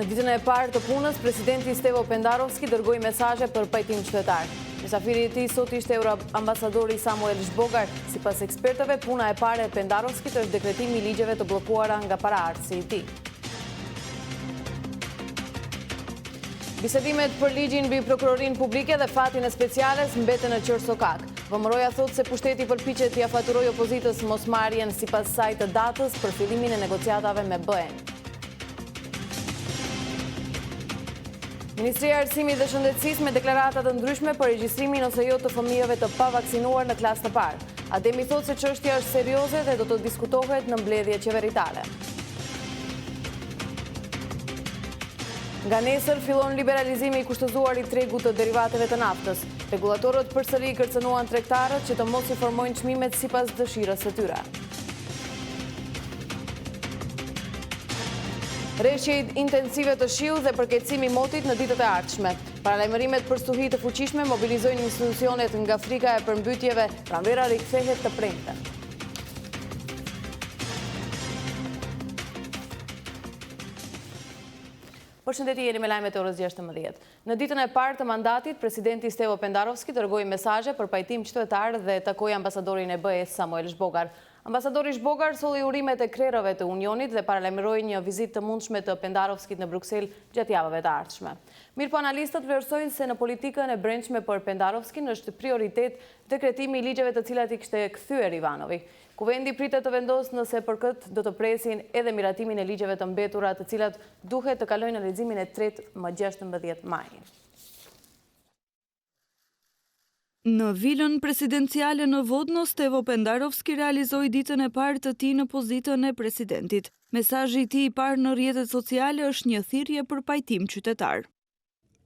Në ditën e parë të punës, presidenti Stevo Pendarovski dërgoi mesazhe për pajtim qytetar. Mysafiri i tij sot ishte euroambasadori Samuel Zhbogar. Sipas ekspertëve, puna e parë e Pendarovskit është dekretimi i ligjeve të bllokuara nga paraardhësi i tij. Bisedimet për ligjin mbi prokurorinë publike dhe fatin e speciales mbeten në qërsokak. Vëmëroja thot se pushteti përpiqet t'i faturojë opozitës mosmarrjen sipas saj të datës për fillimin e negociatave me BE-n. Ministria e Arsimit dhe Shëndetësisë me deklarata të ndryshme për regjistrimin ose jo të fëmijëve të pavaksinuar në klasë të parë. Ademi thot se çështja është serioze dhe do të diskutohet në mbledhje qeveritare. Nga nesër fillon liberalizimi i kushtëzuar i tregut të derivateve të naftës. Regulatorët përsëri kërcënuan tregtarët që të mos i formojnë çmimet sipas dëshirës së tyre. Rreshje intensive të shiut dhe përkeqësimi i motit në ditët e ardhshme. Paralajmërimet për stuhi të fuqishme mobilizojnë institucionet nga frika e përmbytjeve, pranvera rikthehet të premte. Përshëndetje, jeni me lajmet e orës 16. Në ditën e parë të mandatit, presidenti Stevo Pendarovski dërgoi mesazhe për pajtim qytetar dhe takoi ambasadorin e BE-s Samuel Zhbogar. Ambasadori Zhbogar solli urimet e krerëve të Unionit dhe paralajmëroi një vizitë të mundshme të Pendarovskit në Bruksel gjatë javëve të ardhshme. Mirëpo analistët vlerësojnë se në politikën e brendshme për Pendarovskin është prioritet dekretimi i ligjeve të cilat i kishte kthyer Ivanovi. Kuvendi pritet të vendosë nëse për këtë do të presin edhe miratimin e ligjeve të mbetura të cilat duhet të kalojnë në leximin e tretë më 16 maj. Në vilën presidenciale në Vodno, Stevo Pendarovski realizoi ditën e parë të tij në pozitën e presidentit. Mesazhi i tij i parë në rrjetet sociale është një thirrje për pajtim qytetar.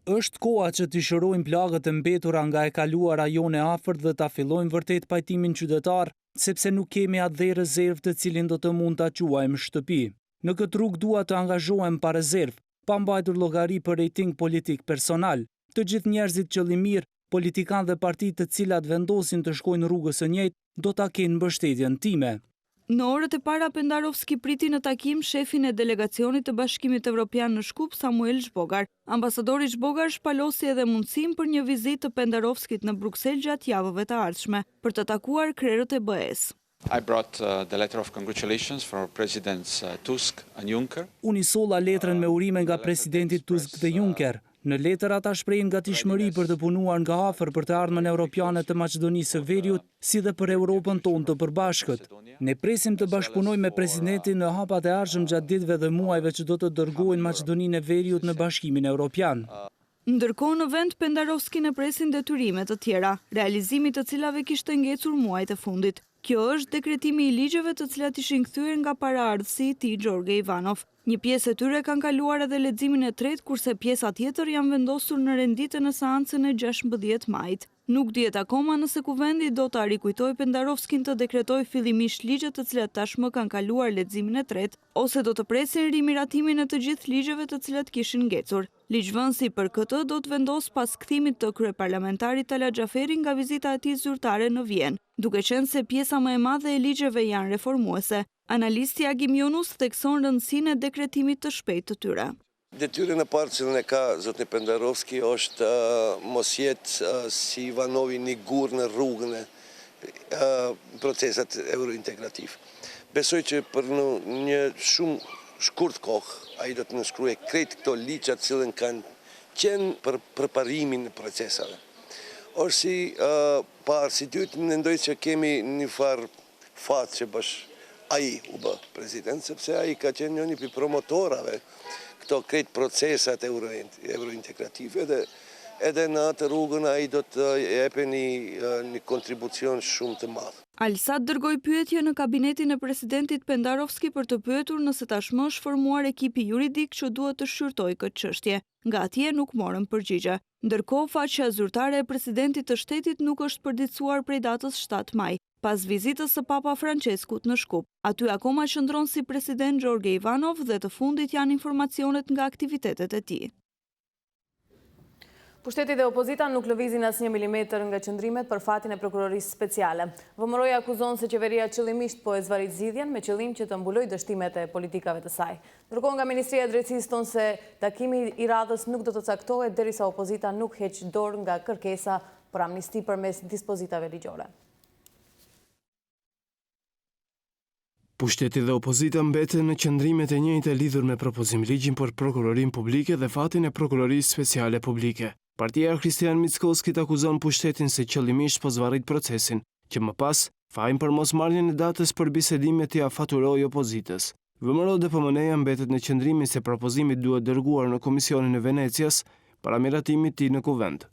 Është koha që të shërojmë plagët e mbetura nga e kaluara jone afërt dhe ta fillojmë vërtet pajtimin qytetar, sepse nuk kemi atë dhe rezervë të cilin do të mund ta quajmë shtëpi. Në këtë rrugë dua të angazhohem pa rezervë, pa mbajtur llogari për rating politik personal. Të gjithë njerëzit qëllimir, politikanë dhe partitë të cilat vendosin të shkojnë rrugës së njëjtë, do ta kenë mbështetjen time. Në orët e para Pendarovski priti në takim shefin e delegacionit të Bashkimit Evropian në Shkup, Samuel Zhbogar. Ambasadori Zhbogar shpalosi edhe mundësinë për një vizitë të Pendarovskit në Bruksel gjatë javëve të ardhshme, për të takuar krerët e BE-s. I brought the letter of congratulations for Presidents Tusk and Juncker. Unë i solla letrën me urime nga presidentit Tusk dhe Juncker. Në letër ata shprehin gatishmëri për të punuar nga afër për të ardhmen europiane të Maqedonisë së Veriut, si dhe për Europën tonë të përbashkët. Ne presim të bashkëpunojmë me presidentin në hapat e ardhshëm gjatë ditëve dhe muajve që do të dërgojnë Maqedoninë e Veriut në Bashkimin Evropian. Ndërkohë në vend Pendarovski në presin detyrime të tjera, realizimi të cilave kishte ngecur muajt e fundit. Kjo është dekretimi i ligjeve të cilat ishin kthyer nga paraardhësi i tij Gjorge Ivanov. Një pjesë e tyre kanë kaluar edhe leximin e tretë, kurse pjesa tjetër janë vendosur në renditje në seancën e 16 majit. Nuk dihet akoma nëse kuvendi do ta rikujtojë Pendarovskin të dekretojë fillimisht ligjet të cilat tashmë kanë kaluar leximin e tretë, ose do të presin rimiratimin e të gjithë ligjeve të cilat kishin ngecur. Ligjvënësi për këtë do të vendos pas kthimit të kryeparlamentarit Tala Xhaferi nga vizita e tij zyrtare në Vjenë, duke qenë se pjesa më e madhe e ligjeve janë reformuese. Analisti Agim Yunus thekson rëndësinë e dekretimit të shpejtë të tyre. Detyrën e parë që e ka zotni Pendarovski është mos jetë si Ivanovi një gur në rrugën e procesat eurointegrativ. Besoj që për një shumë shkurt kohë ai do të nënshkruajë krejt këto ligje të cilën kanë qenë për përparimin e procesave. Orë si parë, si dytë, mendoj që kemi një farë fatë që bash ai u bë president, sepse ai ka qenë një për promotorave këto krejt procesat eurointegrative dhe edhe në atë rrugën ai do të jepë një kontribucion shumë të madh. Alsat dërgoi pyetje në kabinetin e presidentit Pendarovski për të pyetur nëse tashmë është formuar ekipi juridik që duhet të shqyrtojë këtë çështje. Nga atje nuk morën përgjigje. Ndërkohë, faqja zyrtare e presidentit të shtetit nuk është përditësuar prej datës 7 maj, pas vizitës së Papa Franceskut në Shkup. Aty akoma qëndron si president Gjorge Ivanov dhe të fundit janë informacionet nga aktivitetet e tij. Pushteti dhe opozita nuk lëvizin as 1 milimetër nga qëndrimet për fatin e prokurorisë speciale. VMRO-ja akuzon se qeveria qëllimisht po e zvarit zgjidhjen me qëllim që të mbulojë dështimet e politikave të saj. Ndërkohë nga Ministria e Drejtësisë thonë se takimi i radhës nuk do të caktohet derisa opozita nuk heq dorë nga kërkesa për amnisti përmes dispozitave ligjore. Pushteti dhe opozita mbeten në qëndrimet e njëjta lidhur me propozim ligjin për prokurorinë publike dhe fatin e prokurorisë speciale publike. Partia Kristian Mickoskit akuzon pushtetin se qëllimisht po zvarrit procesin, që më pas fajin për mosmarrjen e datës për bisedimet t'i faturoi opozitës. VMRO dhe PMN-ja mbetet në qëndrimin se propozimi duhet dërguar në Komisionin e Venecias para miratimit t'i në kuvend.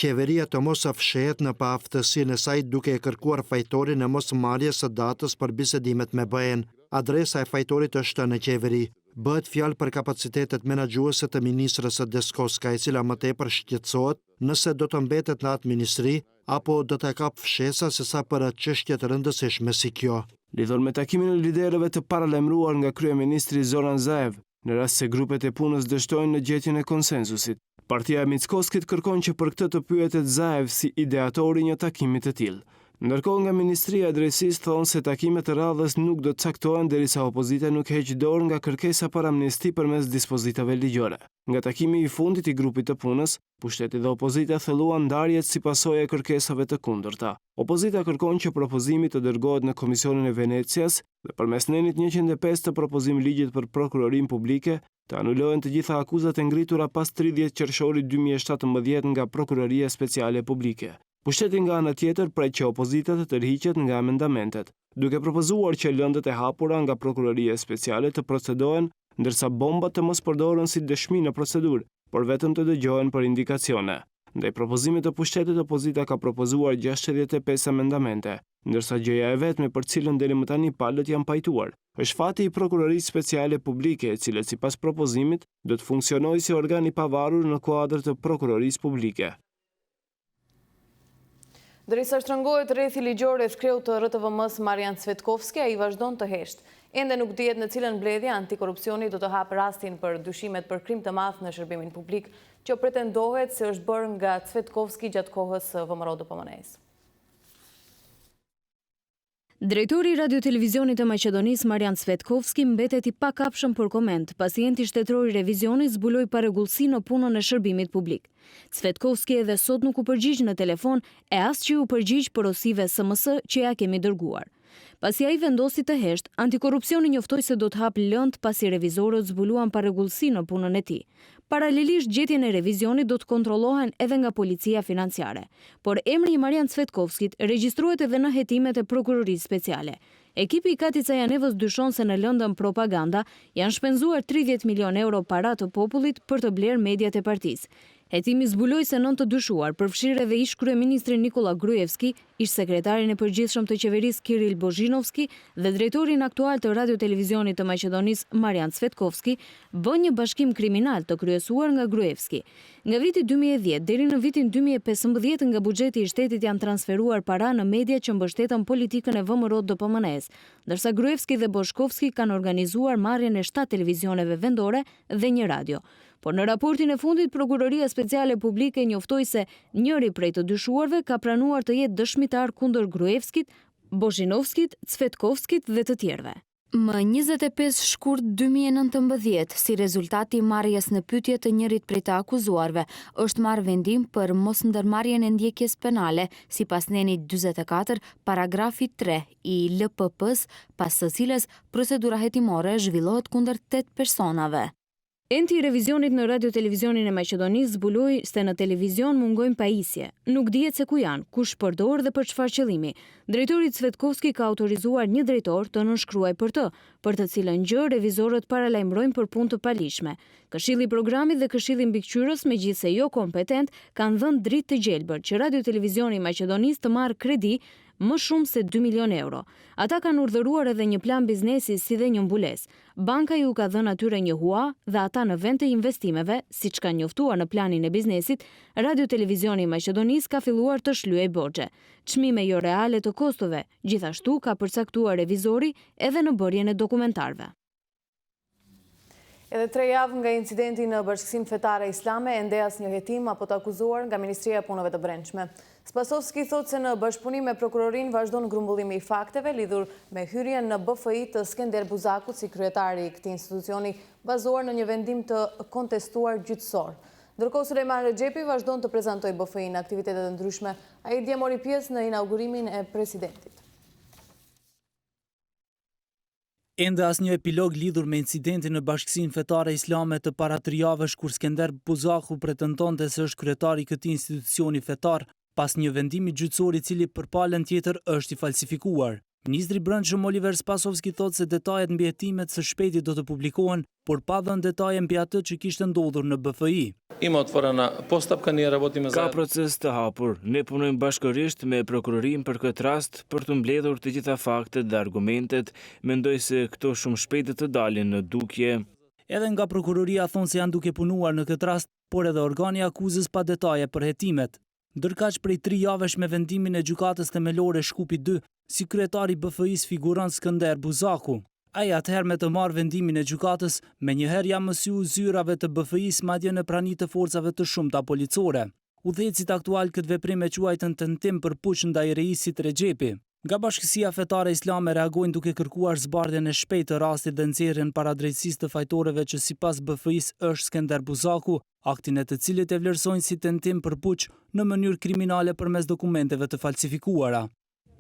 Qeveria të mos afshehet në paaftësinë e saj duke e kërkuar fajtorin e mosmarrjes së datës për bisedimet me BE-n. Adresa e fajtorit është në qeveri. Bëhet fjalë për kapacitetet menaxhuese të ministrës së Deskoska, e cila më tepër shqetësohet nëse do të mbetet në atë ministri apo do të kap fshesa sesa për atë çështje të rëndësishme si kjo. Lidhur me takimin e liderëve të paralajmëruar nga kryeministri Zoran Zaev, në rast se grupet e punës dështojnë në gjetjen e konsensusit. Partia e Mickoskit kërkon që për këtë të pyetet Zaev si ideatori një takimi të tillë. Ndërkohë nga Ministria e Drejtësisë thonë se takimet e radhës nuk do të caktohen derisa opozita nuk heq dorë nga kërkesa për amnesti përmes dispozitave ligjore. Nga takimi i fundit i grupit të punës, pushteti dhe opozita thelluan ndarjet si pasojë e kërkesave të kundërta. Opozita kërkon që propozimi të dërgohet në Komisionin e Venecias dhe përmes nenit 105 të propozim ligjit për prokurorinë publike të anulohen të gjitha akuzat e ngritura pas 30 qershorit 2017 nga Prokuroria Speciale Publike. Pushteti nga ana tjetër pret që opozita të tërhiqet nga amendamentet, duke propozuar që lëndët e hapura nga Prokuroria Speciale të procedohen, ndërsa bombat të mos përdoren si dëshmi në procedurë, por vetëm të dëgjohen për indikacione. Ndaj propozimit të pushtetit, opozita ka propozuar 65 amendamente, ndërsa gjëja e vetme për cilën deri më tani palët janë pajtuar është fati i Prokurorisë Speciale Publike, e cilët sipas propozimit do të funksionojë si organ i pavarur në kuadër të Prokurorisë Publike. Derisa shtrëngohet rrethi ligjor rreth kreut të RTV-s Marian Cvetkovski, ai vazhdon të heshtë. Ende nuk dihet në cilën mbledhje antikorrupsioni do të hap rastin për dyshimet për krim të madh në shërbimin publik, që pretendohet se është bërë nga Cvetkovski gjatë kohës së VMRO-PS. Drejtori i Radio-Televizionit të Maqedonisë Marian Cvetkovski mbetet i pakapshëm për koment, pasi enti shtetror i revizionit zbuloi parregullsi në punën e shërbimit publik. Cvetkovski edhe sot nuk u përgjigj në telefon e as që u përgjigj porosive SMS që ja kemi dërguar. Pasi ai vendosi të heshtë, antikorrupsioni njoftoi se do të hap lëndë pasi revizorët zbuluan parregullsi në punën e tij. Paralelisht, gjetjen e revizionit do të kontrollohen edhe nga policia financiare, por emri i Marian Cvetkovskit regjistruhet edhe në hetimet e prokurorisë speciale. Ekipi i Katit Cajanevës dyshon se në lëndën propaganda janë shpenzuar 30 milion euro para të popullit për të blerë mediat e partisë. Hetimi zbuloi se 9 të dyshuar përfshirë edhe ish kryeministrin Nikola Gruevski, ish sekretarin e përgjithshëm të qeverisë Kiril Bozhinovski dhe drejtorin aktual të Radio-Televizionit të Maqedonisë Marian Cvetkovski, bën një bashkim kriminal të kryesuar nga Gruevski. Nga viti 2010 deri në vitin 2015 nga buxheti i shtetit janë transferuar para në media që mbështetën politikën e VMRO-PS, ndërsa Gruevski dhe Boshkovski kanë organizuar marrjen e 7 televizioneve vendore dhe një radio. Por në raportin e fundit, Prokuroria Speciale Publike njoftoi se njëri prej të dyshuarve ka pranuar të jetë dëshmitar kundër Gruevskit, Bozhinovskit, Cvetkovskit dhe të tjerëve. Më 25 shkurt 2019, si rezultati i marrjes në pyetje të njërit prej të akuzuarve, është marrë vendim për mosndërmarrjen e ndjekjes penale, sipas nenit 44, paragrafi 3 i LPP-s, pas së cilës procedura hetimore zhvillohet kundër 8 personave. Enti i revizionit në Radio-Televizionin e Maqedonisë zbuloi se në televizion mungojnë pajisje. Nuk dihet se ku janë, kush përdor dhe për çfarë qëllimi. Drejtori Cvetkovski ka autorizuar një drejtor të nënshkruaj për të cilën gjë revizorët paralajmërojnë për punë të palishme. Këshilli i programit dhe Këshilli Mbikëqyrës, megjithse jo kompetent, kanë dhënë dritë të gjelbër që Radio-Televizioni i Maqedonisë të marrë kredi më shumë se 2 milion euro. Ata kanë urdhëruar edhe një plan biznesi si dhe një mbulesë. Banka ju ka dhënë atyre një hua dhe ata në vend të investimeve, siç kanë njoftuar në planin e biznesit, Radio-Televizioni i Maqedonisë ka filluar të shlyej borxhe. Çmime jo reale të kostove, gjithashtu ka përcaktuar revizori edhe në bërjen e dokumentarëve. Edhe 3 javë nga incidenti në Bashkësinë Fetare Islame, ende asnjë hetim apo të akuzuar nga Ministria e Punëve të Brendshme. Spasovski thotë se në bashkëpunim me prokurorin vazhdon grumbullimi i fakteve lidhur me hyrjen në BFI të Skender Buzakut si kryetari i këtij institucioni bazuar në një vendim të kontestuar gjyqësor. Ndërkohë Sulejman Rexhepi vazhdon të prezantojë BFI në aktivitete të ndryshme. Ai dje mori pjesë në inaugurimin e presidentit. Ende asnjë epilog lidhur me incidentin në Bashkësinë Fetare Islame të para 3 javësh kur Skender Buzaku pretendonte se është kryetari i këtij institucioni fetar, pas një vendimi gjyqësor i cili për palën tjetër është i falsifikuar. Ministri i Brendshëm Oliver Spasovski thotë se detajet mbi hetimet së shpejti do të publikohen, por pa dhënë detaje mbi atë që kishte ndodhur në BFI. Ka proces të hapur. Ne punojmë bashkërisht me prokurorin për këtë rast për të mbledhur të gjitha faktet dhe argumentet. Mendoj se këto shumë shpejt të dalin në dukje. Edhe nga prokuroria thonë se janë duke punuar në këtë rast, por edhe organi akuzës pa detaje për hetimet. Ndërkaq prej 3 javësh me vendimin e gjykatës themelore Shkupi 2, si kryetari BFI-s figuron Skender Buzaku. Ai atëherë me të marrë vendimin e gjykatës, me njëherë ja mësyu zyrave të BFI-s madje në prani të forcave të shumta policore. Udhëhecit aktual këtë veprim e quajtën tentim për puç ndaj reisit Rexhepi. Nga Bashkësia Fetare Islame reagojnë duke kërkuar zbardhjen e shpejtë të rastit dhe nxjerrjen para drejtësisë të fajtorëve që sipas BFI-s është Skender Buzaku, aktin e të cilit e vlerësojnë si tentim për puç në mënyrë kriminale përmes dokumenteve të falsifikuara.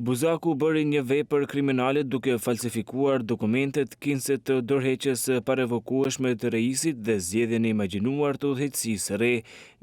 Buzaku bëri një vepër kriminale duke falsifikuar dokumentet kinse të dorëheqjes parevokueshme të reisit dhe zgjedhjen e imagjinuar të udhëheqësisë së re.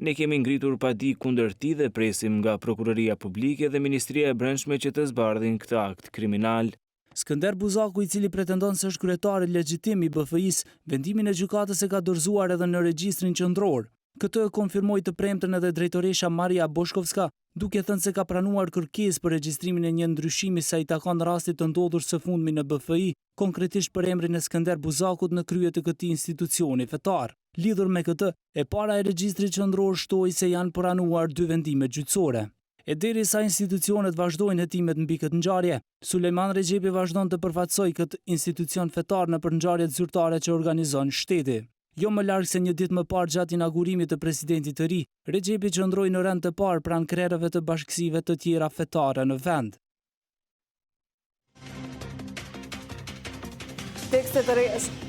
Ne kemi ngritur padi kundër tij dhe presim nga Prokuroria Publike dhe Ministria e Brendshme që të zbardhin këtë akt kriminal. Skender Buzaku, i cili pretendon se është kryetari legjitim i BFI-s, vendimin e gjykatës e ka dorëzuar edhe në regjistrin qendror. Këtë e konfirmoi të premten edhe drejtoresha Maria Boshkovska, duke thënë se ka pranuar kërkesë për regjistrimin e një ndryshimi sa i takon rastit të ndodhur së fundmi në BFI, konkretisht për emrin e Skender Buzakut në krye të këtij institucioni fetar. Lidhur me këtë, e para e regjistrit qendror shtoi se janë pranuar 2 vendime gjyqësore. E derisa institucionet vazhdojnë hetimet mbi këtë ngjarje, Sulejman Rexhepi vazhdon të përfaqësojë këtë institucion fetar në ngjarjet zyrtare që organizon shteti. Jo më larg se një ditë më parë gjatë inaugurimit të presidentit të ri, Rexhepi qëndroi në rend të parë pranë krerëve të bashkësive të tjera fetare në vend.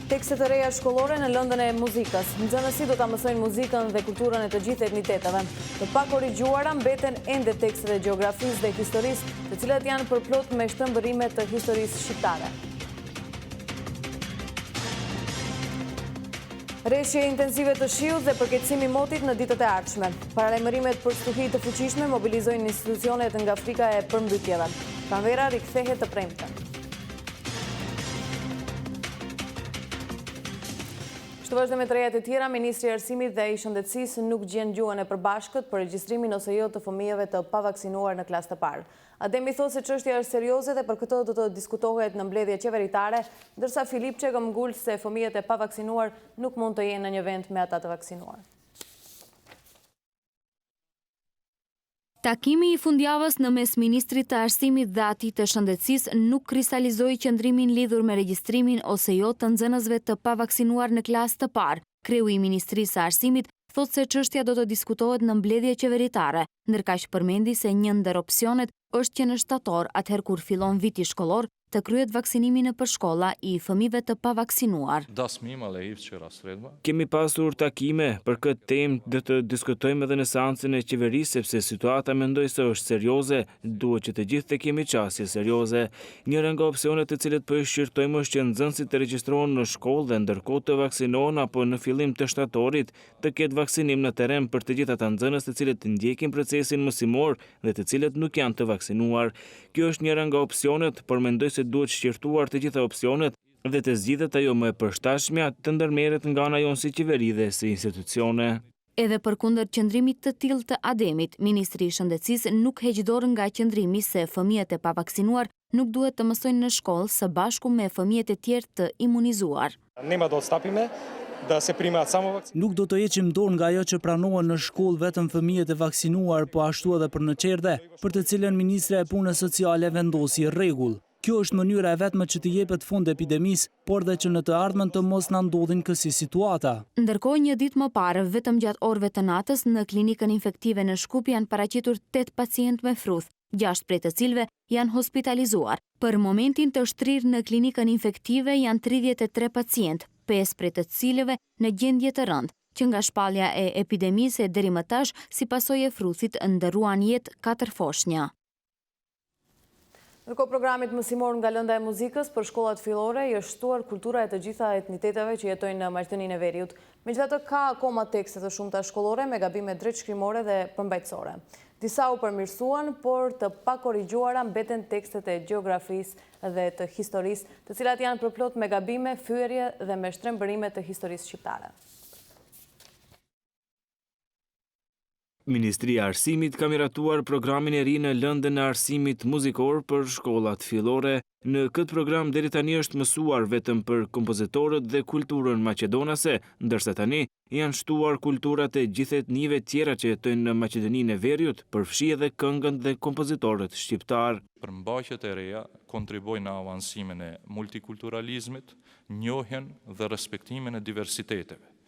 Tekstet e reja shkollore në lëndën e muzikës. Nxënësit do ta mësojnë muzikën dhe kulturën e të gjithë etniteteve. Të pakorrigjuara mbeten ende tekstet e gjeografisë dhe historisë, të cilat janë përplot me shtrëmbërime të historisë shqiptare. Rreshje intensive të shiut dhe përkeqësimi i motit në ditët e ardhshme. Paralajmërimet për stuhi të fuqishme mobilizojnë institucionet nga frika e përmbytjeve. Pranvera rikthehet të premten. Shtu vazhdo me të rejat e tjera, Ministri i Arsimit dhe i Shëndetësisë nuk gjen gjuhën e përbashkët për regjistrimin ose jo të fëmijëve të pavaksinuar në klasë të parë. Ademi thosë se çështja është serioze dhe për këtë do të diskutohet në mbledhje qeveritare, ndërsa Filip Çegëm ngul se fëmijët e pavaksinuar nuk mund të jenë në një vend me ata të vaksinuar. Takimi i fundjavës në mes Ministrit të Arsimit dhe atij të Shëndetësisë nuk kristalizoi qëndrimin lidhur me regjistrimin ose jo të nxënësve të pavaksinuar në klasë të parë. Kreu i Ministrisë së Arsimit thotë se çështja do të diskutohet në mbledhje qeveritare, ndërkaq përmendi se një ndër opsionet është që në shtator, atëherë kur fillon viti shkollor, të kryet vaksinimi në përshkolla i fëmijëve të pavaksinuar. Kemi pasur takime për këtë temë, dhe të diskutojmë edhe në seancën e qeverisë sepse situata mendoj se është serioze, duhet që të gjithë të kemi qasje serioze. Njëra nga opsionet të cilët po i shqyrtojmë është që nxënësit të regjistrohen në shkollë dhe ndërkohë të vaksinohen apo në fillim të shtatorit të ketë vaksinim në terren për të gjithë ata nxënës të cilët ndjekin procesin mësimor dhe të cilët nuk janë të vaksinuar. Kjo është njëra nga opsionet, por mendoj se duhet shqyrtuar të gjitha opsionet dhe të zgjidhet ajo më e përshtatshmja të ndërmerret nga ana jonë si qeveri dhe si institucione. Edhe përkundër qëndrimit të tillë të Ademit, Ministri i Shëndetësisë nuk heq dorë nga qëndrimi se fëmijët e pavaksinuar nuk duhet të mësojnë në shkollë së bashku me fëmijët e tjerë të imunizuar. Nuk do të heqim dorë nga ajo që pranohen në shkollë vetëm fëmijët e vaksinuar, po ashtu edhe për në qerdhe, për të cilën Ministria e Punës Sociale vendosi rregull. Kjo është mënyra e vetme që të jepet fund epidemisë, por dhe që në të ardhmen të mos na ndodhin kësi situata. Ndërkohë, një ditë më parë, vetëm gjatë orëve të natës, në klinikën infektive në Shkup janë paraqitur 8 pacientë me fruth, 6 prej të cilëve janë hospitalizuar. Për momentin të shtrirë në klinikën infektive janë 33 pacientë, 5 prej të cilëve në gjendje të rëndë, që nga shpallja e epidemisë e deri më tash, si pasojë e fruthit, ndërruan jetë 4 foshnja. Ndërkohë programit mësimor nga lënda e muzikës për shkollat fillore i është shtuar kultura e të gjitha etniteteve që jetojnë në Maqedoninë e Veriut. Megjithatë ka akoma tekste të shumta shkollore me gabime drejtshkrimore dhe përmbajtësore. Disa u përmirësuan, por të pakorrigjuara mbeten tekstet e gjeografisë dhe të historisë, të cilat janë përplot me gabime, fyerje dhe me shtrembërime të historisë shqiptare. Ministria e Arsimit ka miratuar programin e ri në lëndën e arsimit muzikor për shkollat fillore. Në këtë program deri tani është mësuar vetëm për kompozitorët dhe kulturën maqedonase, ndërsa tani janë shtuar kulturat e gjithë etnive tjera që jetojnë në Maqedoninë e Veriut, përfshi edhe këngën dhe kompozitorët shqiptar. Përmbajtjet e reja kontribojnë në avansimin e multikulturalizmit, njohjen dhe respektimin e diversiteteve.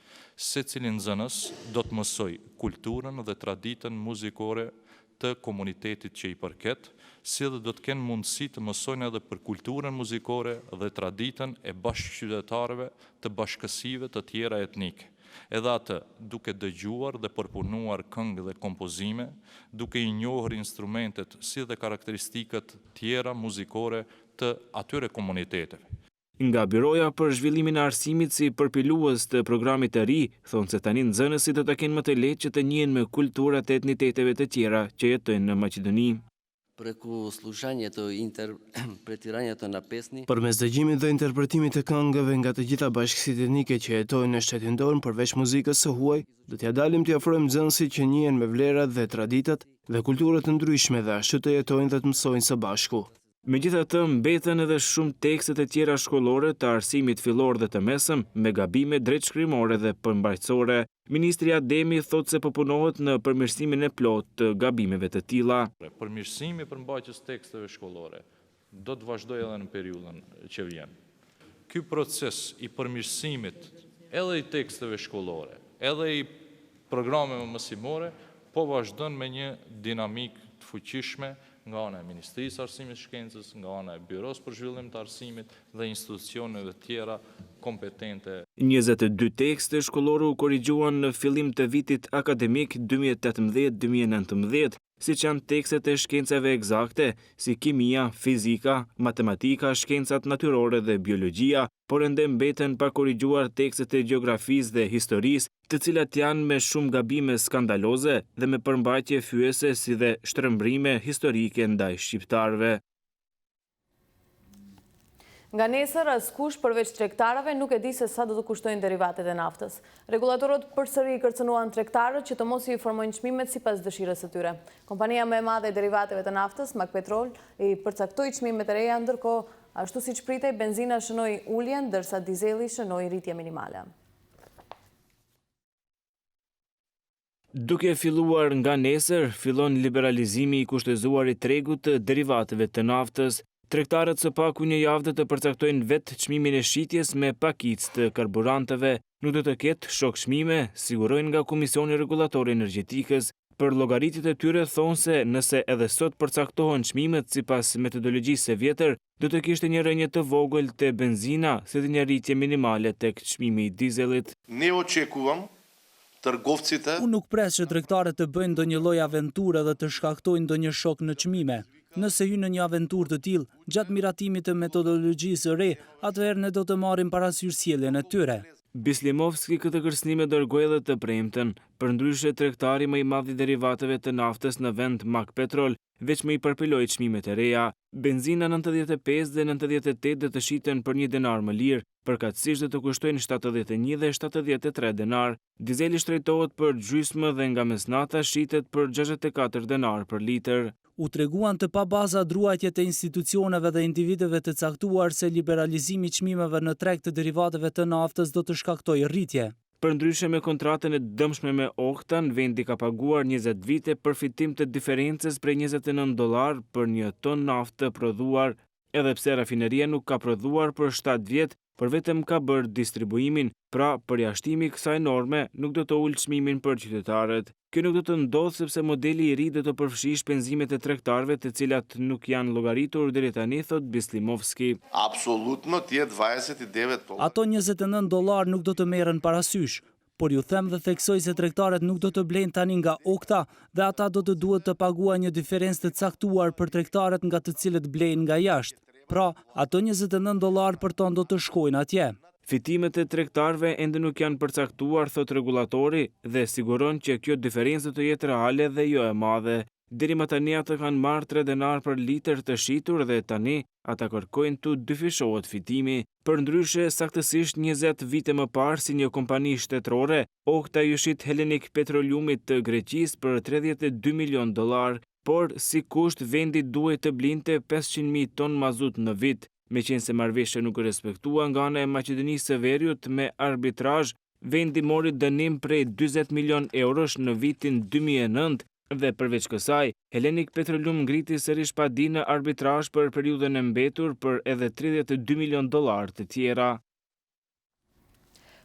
Secili nxënës do të mësoj kulturën dhe traditën muzikore të komunitetit që i përket, si dhe do të kenë mundësi të mësojnë edhe për kulturën muzikore dhe traditën e bashkëqytetarëve të bashkësive të tjera etnike. Edhe atë duke dëgjuar dhe përpunuar këngë dhe kompozime, duke i njohur instrumentet si dhe karakteristikat tjera muzikore të atyre komuniteteve. Nga Byroja për zhvillimin e arsimit si përpilues të programit të ri, thonë se tani nxënësit do të kenë më të lehtë që të njihen me kulturat e etniteteve të tjera që jetojnë në Maqedoni. Përmes dëgjimit dhe interpretimit të këngëve nga të gjitha bashkësitë etnike që jetojnë në shtetin tonë përveç muzikës së huaj, do t'ia dalim t'i ofrojmë nxënësit që njihen me vlerat dhe traditat dhe kulturët të ndryshme dhe ashtu të jetojnë dhe të mësojnë së bashku. Megjithatë, mbeten edhe shumë tekstet e tjera shkollore të arsimit fillor dhe të mesëm, me gabime drejtshkrimore dhe përmbajtësore. Ministri Ademi thotë se po punohet në përmirësimin e plotë të gabimeve të tilla. Përmirësimi i përmbajtjes teksteve shkollore do të vazhdojë edhe në periudhën që vjen. Ky proces i përmirësimit edhe i teksteve shkollore, edhe i programeve mësimore, po vazhdon me një dinamik të fuqishme nga ana e Ministrisë së Arsimit dhe Shkencës, nga ana e Byros për Zhvillim të Arsimit dhe institucioneve tjera kompetente. 22 tekste shkollore u korrigjuan në fillim të vitit akademik 2018-2019, siç janë tekstet e shkencave eksakte, si kimia, fizika, matematika, shkencat natyrore dhe biologjia, por ende mbeten pa korrigjuar tekstet e gjeografisë dhe historisë, të cilat janë me shumë gabime skandaloze dhe me përmbajtje fyese si dhe shtrembrime historike ndaj shqiptarëve. Nga nesër, askush përveç tregtarëve nuk e di se sa do të kushtojnë derivatet e naftës. Regulatorët përsëri kërcënuan tregtarët që të mos i informojnë çmimet sipas dëshirës së tyre. Kompania më e madhe e derivateve të naftës, Mak Petrol, i përcaktoi çmimet e reja, ndërkohë ashtu siç pritej, benzina shënoi ulje, ndërsa dizeli shënoi rritje minimale. Duke filluar nga nesër, fillon liberalizimi i kushtezuar i tregut të derivateve të naftës. Tregtarët së paku një javë të përcaktojnë vetë çmimin e shitjes me pakicë të karburanteve. Nuk do të ketë shok çmime, sigurojnë nga Komisioni Rregullator Energjetikës. Për llogaritjet e tyre thonë se nëse edhe sot përcaktohen çmimet sipas metodologjisë së vjetër, do të kishte një rënje të vogël te benzina, si dhe një rritje minimale tek çmimi i dizelit. Ne očekujem trgovcite. Unë nuk pres që tregtarët të bëjnë ndonjë lloj aventure dhe të shkaktojnë ndonjë shok në çmime. Nëse hynë në një aventurë të tillë, gjatë miratimit të metodologjisë së re, atëherë ne do të marrim parasysh sjelljen e tyre. Bislimovski këtë kërcënim e dërgoi edhe të premten. Përndryshe, tregtari më i madh i derivateve të naftës në vend, Mak Petrol, veç më i përpiloi çmimet e reja. Benzina 95 dhe 98 do të shiten për $1 më lirë, përkatësisht do të kushtojnë 71 dhe 73 denar. Dizeli shtrejtohet për gjysmë dhe nga mesnata shitet për $64 për litër. U treguan të pa baza druajtjet e institucioneve dhe individëve të caktuar se liberalizimi i çmimeve në treg të derivateve të naftës do të shkaktojë rritje. Përndryshe me kontratën e dëmshme me Ohtan, vendi ka paguar 20 vite përfitim të diferencës prej $29 për një ton naftë prodhuar edhe pse rafineria nuk ka prodhuar për 7 vjet, por vetëm ka bërë distribuimin, pra përjashtimi i kësaj norme nuk do të ulë çmimin për qytetarët. Kjo nuk do të ndodhë sepse modeli i ri do të përfshijë shpenzimet e tregtarëve të cilat nuk janë llogaritur deri tani, thot Bislimovski. Apsolutno tjetë 29 tolla. Ato $29 nuk do të merren parasysh, por ju them dhe theksoj se tregtarët nuk do të blejnë tani nga okta dhe ata do të duhet të paguajnë një diferencë të caktuar për tregtarët nga të cilët blejnë nga jashtë. Pra, ato $29 për ton do të shkojnë atje. Fitimet e tregtarëve ende nuk janë përcaktuar, thot regulatori, dhe siguron që kjo diferencë do të jetë reale dhe jo e madhe. Deri më tani ata kanë marrë $3 për litër të shitur dhe tani ata kërkojnë të dyfishohet fitimi. Përndryshe, saktësisht 20 vite më parë, si një kompani shtetërore, Okta ju shit Hellenic Petroleumit të Greqisë për $32 milion, por si kusht vendi duhet të blinte 500.000 ton mazut në vit. Meqense marrëveshja nuk respektua nga ana e Maqedonisë së Veriut me arbitrazh, vendi mori dënim prej 40 milion eurosh në vitin 2009 dhe përveç kësaj, Hellenic Petroleum ngriti sërish padi në arbitrazh për periudhën e mbetur për edhe $32 milion të tjera.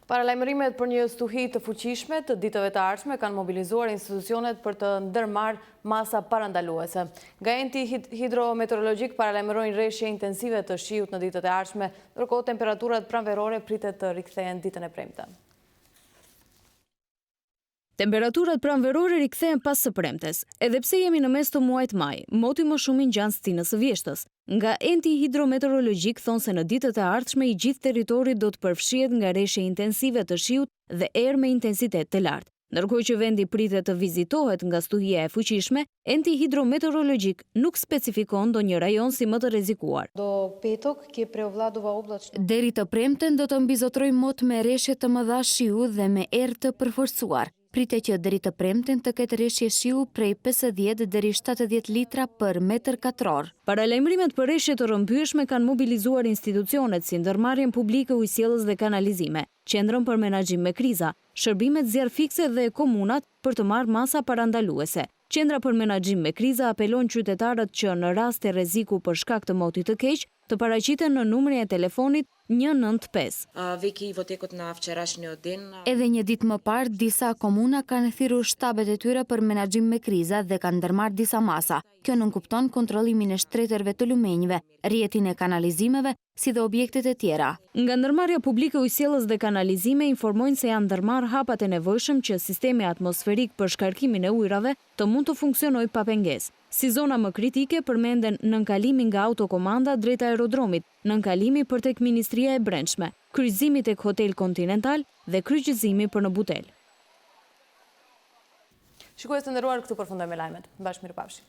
Paralajmërimet për një stuhi të fuqishme të ditëve të ardhshme kanë mobilizuar institucionet për të ndërmarrë masa parandaluese. Nga enti hidrometeorologjik paralajmërojnë rreshje intensive të shiut në ditët e ardhshme, ndërkohë temperaturat pranverore pritet të rikthehen ditën e premte. Temperaturat pranverore rikthehen pas së premtes, edhe pse jemi në mes të muajit maj, moti më shumë i ngjan stinës së vjeshtës. Nga enti hidrometeorologjik thonë se në ditët e ardhshme i gjithë territori do të përfshihet nga rreshje intensive të shiut dhe erë me intensitet të lartë. Ndërkohë që vendi pritet të vizitohet nga stuhia e fuqishme, enti hidrometeorologjik nuk specifikon ndonjë rajon si më të rrezikuar. Deri të premten do të mbizotrojë mot me rreshje të mëdha shiu dhe me erë të përforcuar. Pritet që deri të premten të ketë rreshje shiu prej 50 deri 70 litra për metër katror. Paralajmërimet për rreshje të rrëmbyeshme kanë mobilizuar institucionet si ndërmarrjen publike ujësjellës dhe kanalizime, qendrën për menaxhim me kriza, shërbimet zjarr fikse dhe komunat për të marrë masa parandaluese. Qendra për menaxhim me kriza apelon qytetarët që në rast të rreziku për shkak të motit të keq të paraqiten në numrin e telefonit 195. Edhe një ditë më parë, disa komuna kanë thirrur shtabet e tyre për menaxhim me kriza dhe kanë ndërmarrë disa masa. Kjo nënkupton kontrollimin e shtreterëve të lumenjve, rrjetin e kanalizimeve, si dhe objektet e tjera. Nga ndërmarrja publike ujësjellës dhe kanalizime informojnë se janë ndërmarrë hapat e nevojshëm që sistemi atmosferik për shkarkimin e ujrave të mund të funksionojë pa pengesë. Si zona më kritike përmenden nënkalimi nga autokomanda drejt aerodromit, nënkalimi për tek Ministria e Brendshme, kryqëzimi tek Hotel Continental dhe kryqëzimi për në Butel. Shikues të nderuar, këtu përfundojmë lajmet. Bashkë mirupafshim.